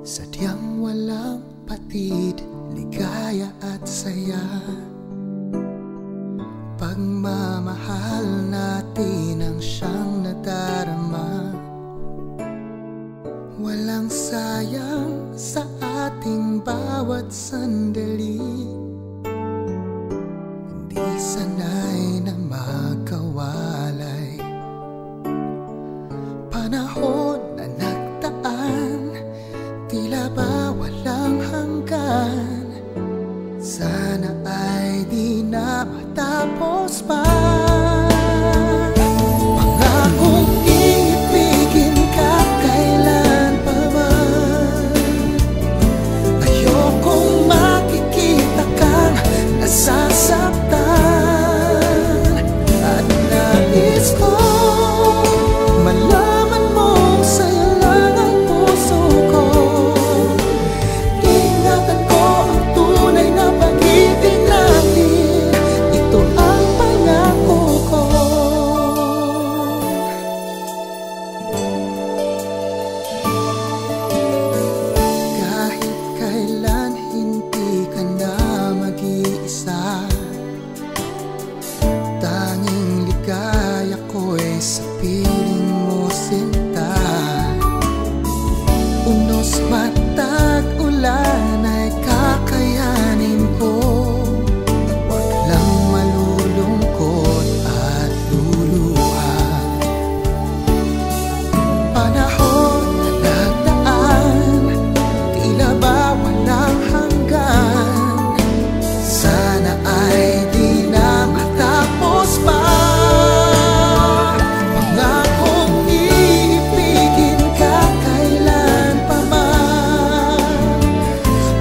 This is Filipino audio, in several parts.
Sadyang walang patid, ligaya at saya. Pagmamahal natin ang siyang nadarama. Walang sayang sa ating bawat sandali. Hindi sanay na magkawalay. Panahon na nagdaan, tila ba walang hanggan. Sana ay di na matapos pa. Pangakong iibigin ka kailan pa man. Ayokong makikita kang nasasaktan. At nais ko malaman mo sa'yo lang ang puso ko. Ingatan ko ang tunay na pag-ibig natin. Ito ang pangako ko. Kahit kailan hindi ka na mag-iisa, tanging ligaya ko'y sa piling mo sinta. Unos matag ulan ay kakayanin ko. Huwag lang malulungkot at luluha. Panahon na nagdaan, tila ba walang hanggan. Sana ay di na matapos pa. Pangakong iibigin ka kailan pa man.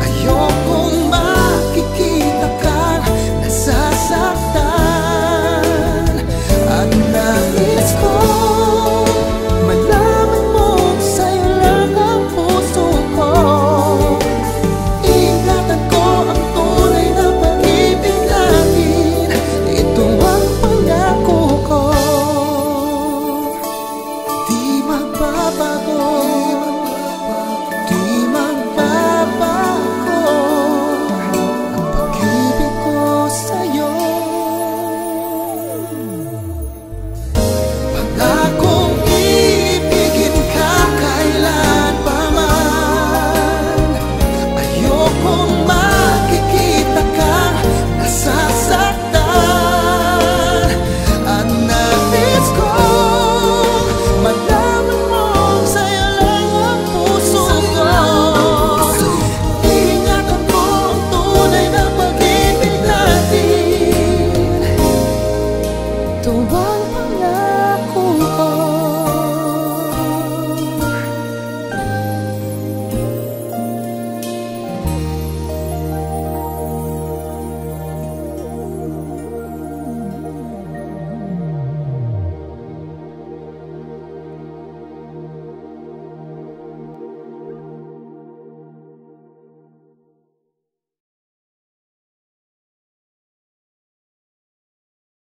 Ayokong makikita kang nasasaktan. At nais ko malaman mo sa'yo lang ang puso ko. Ingatan ko ang tunay na pag-ibig natin. Ito ang pangako ko. Di magbabago.